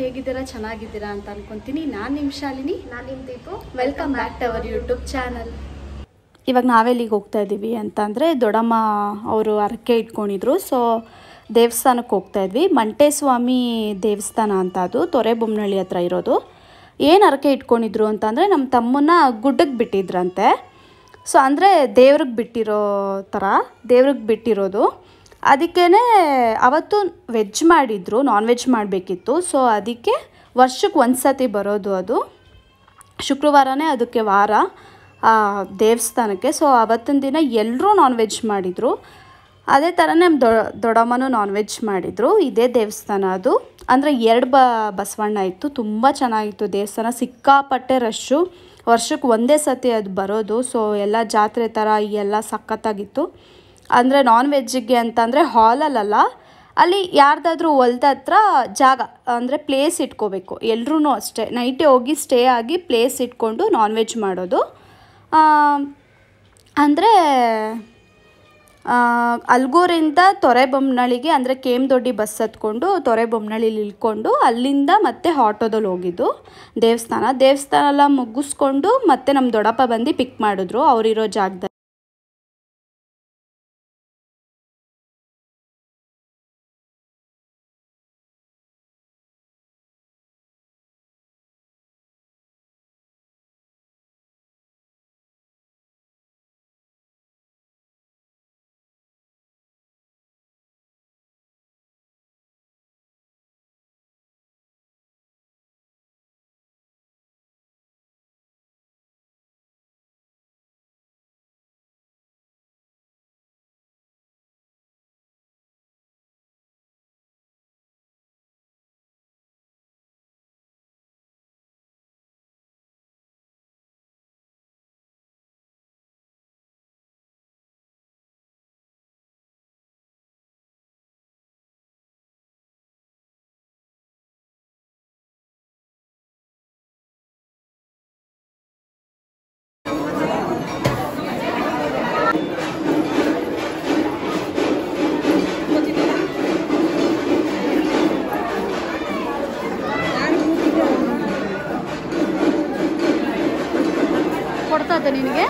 ಹೇಗಿದ್ದೀರಾ ಚೆನ್ನಾಗಿದ್ದೀರಾ ಅಂತ ಅನ್ಕೊಂತೀನಿ. ನಾನು ನಿಮ್ಮ ಶಾಲಿನಿ, ನಾನು ನಿಮ್ಮ Deepu. Welcome back to our YouTube channel. ಇವಾಗ ನಾವೆಲ್ಲಿಗೆ ಹೋಗ್ತಾ ಇದ್ದೀವಿ ಅಂತಂದರೆ ದೊಡ್ಡಮ್ಮ ಅವರು ಹರಕೆ ಇಟ್ಕೊಂಡಿದ್ರು. ಸೊ ದೇವಸ್ಥಾನಕ್ಕೆ ಹೋಗ್ತಾ ಇದ್ವಿ. ಮಂಟೇಸ್ವಾಮಿ ದೇವಸ್ಥಾನ ಅಂತ, ಅದು ತೊರೆಬೊಮ್ಮನಹಳ್ಳಿ ಹತ್ರ ಇರೋದು. ಏನು ಹರಕೆ ಇಟ್ಕೊಂಡಿದ್ರು ಅಂತಂದರೆ ನಮ್ಮ ತಮ್ಮನ್ನ ಗುಡ್ಡಕ್ಕೆ ಬಿಟ್ಟಿದ್ರಂತೆ. ಸೊ ಅಂದರೆ ದೇವ್ರಿಗೆ ಬಿಟ್ಟಿರೋ ಥರ, ದೇವ್ರಿಗೆ ಬಿಟ್ಟಿರೋದು. ಅದಕ್ಕೇ ಅವತ್ತು ವೆಜ್ ಮಾಡಿದರು, ನಾನ್ ವೆಜ್ ಮಾಡಬೇಕಿತ್ತು. ಸೊ ಅದಕ್ಕೆ ವರ್ಷಕ್ಕೆ ಒಂದು ಸತಿ ಬರೋದು, ಅದು ಶುಕ್ರವಾರನೇ ಅದಕ್ಕೆ ವಾರ ದೇವಸ್ಥಾನಕ್ಕೆ. ಸೊ ಅವತ್ತಿನ ದಿನ ಎಲ್ಲರೂ ನಾನ್ ವೆಜ್ ಮಾಡಿದರು. ಅದೇ ಥರನೇ ನಮ್ಮ ದೊಡ್ಡಮ್ಮನೂ ನಾನ್ ವೆಜ್ ಮಾಡಿದರು. ಇದೇ ದೇವಸ್ಥಾನ ಅದು. ಅಂದರೆ 2 ಬಸವಣ್ಣ ಇತ್ತು. ತುಂಬ ಚೆನ್ನಾಗಿತ್ತು ದೇವಸ್ಥಾನ, ಸಿಕ್ಕಾಪಟ್ಟೆ ರಶ್ಶು. ವರ್ಷಕ್ಕೆ ಒಂದೇ ಸತಿ ಅದು ಬರೋದು. ಸೊ ಎಲ್ಲ ಜಾತ್ರೆ ಥರ ಎಲ್ಲ ಸಖತ್ತಾಗಿತ್ತು. ಅಂದರೆ ನಾನ್ ವೆಜ್ಜಿಗೆ ಅಂತಂದರೆ ಹಾಲಲ್ಲ, ಅಲ್ಲಿ ಯಾರ್ದಾದ್ರೂ ಹೊಲ್ದ ಹತ್ರ ಜಾಗ ಅಂದರೆ ಪ್ಲೇಸ್ ಇಟ್ಕೋಬೇಕು. ಎಲ್ಲರೂ ಅಷ್ಟೇ ನೈಟೇ ಹೋಗಿ ಸ್ಟೇ ಆಗಿ ಪ್ಲೇಸ್ ಇಟ್ಕೊಂಡು ನಾನ್ ವೆಜ್ ಮಾಡೋದು. ಅಂದರೆ ಅಲ್ಗೂರಿಂದ ತೊರೆಬೊಮ್ಮನಹಳ್ಳಿಗೆ ಅಂದರೆ ಕೇಮದೊಡ್ಡಿ ಬಸ್ ಹತ್ಕೊಂಡು ತೊರೆಬೊಮ್ಮನಹಳ್ಳಿಲಿ ಇಳ್ಕೊಂಡು ಅಲ್ಲಿಂದ ಮತ್ತೆ ಆಟೋದಲ್ಲಿ ಹೋಗಿದ್ದು ದೇವಸ್ಥಾನ ಎಲ್ಲ ಮುಗಿಸ್ಕೊಂಡು ಮತ್ತೆ ನಮ್ಮ ದೊಡ್ಡಪ್ಪ ಬಂದು ಪಿಕ್ ಮಾಡಿದ್ರು ಅವರಿರೋ ಜಾಗದಲ್ಲಿ. ಕೊಡ್ತದೆ ನಿನಗೆ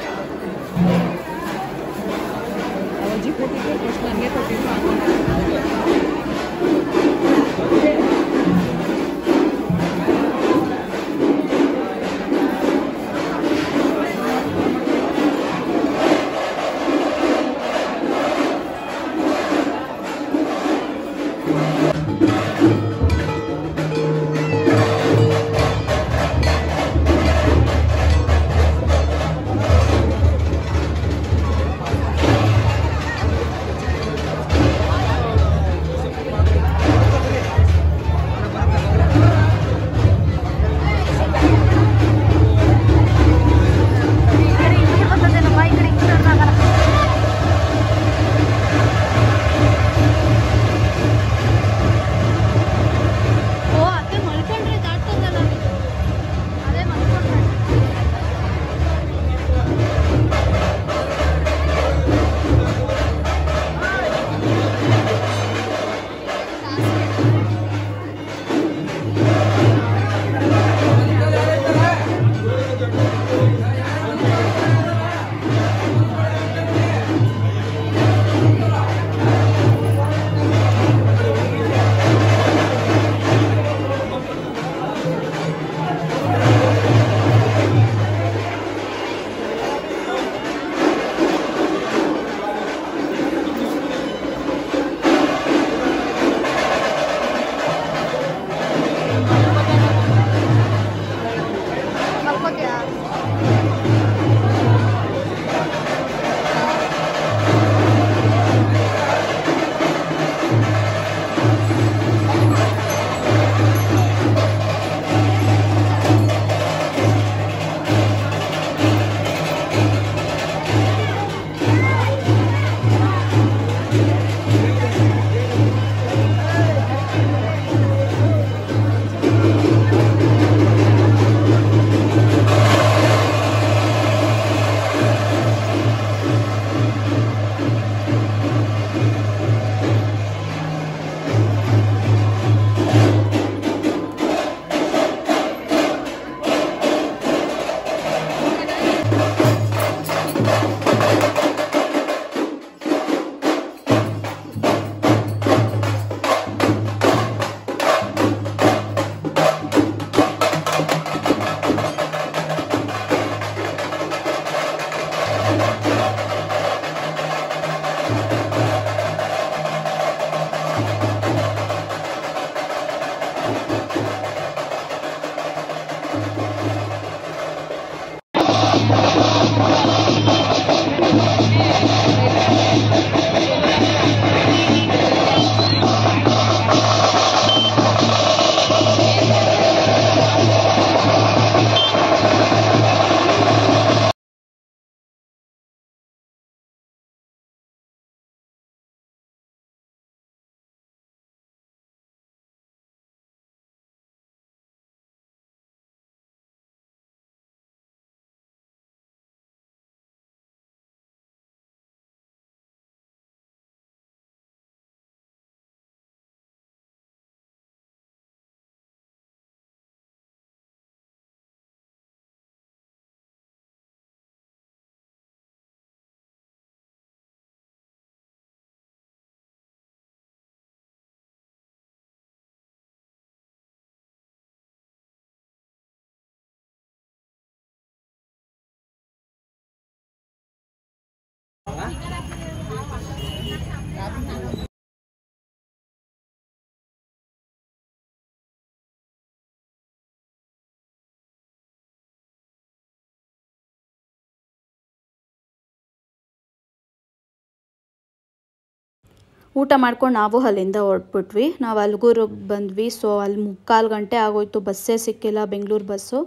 ಊಟ ಮಾಡ್ಕೊಂಡು ನಾವು ಅಲ್ಲಿಂದ ಹೊರಟ್ಬಿಟ್ವಿ. ನಾವು ಅಲ್ಗೂರಿಗೆ ಬಂದ್ವಿ. ಸೊ ಅಲ್ಲಿ 3:15 ಗಂಟೆ ಆಗೋಯ್ತು, ಬಸ್ಸೇ ಸಿಕ್ಕಿಲ್ಲ, ಬೆಂಗಳೂರು ಬಸ್ಸು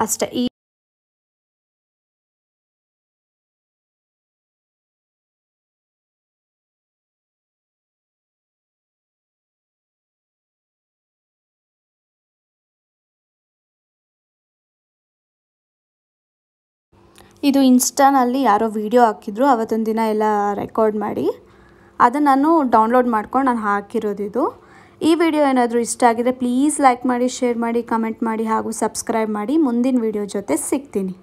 ಅಷ್ಟೇ. ಇದು ಇನ್ಸ್ಟಾನಲ್ಲಿ ಯಾರೋ ವಿಡಿಯೋ ಹಾಕಿದ್ರು ಅವತ್ತೊಂದು ದಿನ ಎಲ್ಲ ರೆಕಾರ್ಡ್ ಮಾಡಿ, ಅದನ್ನು ನಾನು ಡೌನ್ಲೋಡ್ ಮಾಡ್ಕೊಂಡು ನಾನು ಹಾಕಿರೋದಿದು. ಈ ವಿಡಿಯೋ ಏನಾದರೂ ಇಷ್ಟ ಆಗಿದ್ರೆ ಪ್ಲೀಸ್ ಲೈಕ್ ಮಾಡಿ, ಶೇರ್ ಮಾಡಿ, ಕಮೆಂಟ್ ಮಾಡಿ ಹಾಗೂ ಸಬ್ಸ್ಕ್ರೈಬ್ ಮಾಡಿ. ಮುಂದಿನ ವಿಡಿಯೋ ಜೊತೆ ಸಿಗ್ತೀನಿ.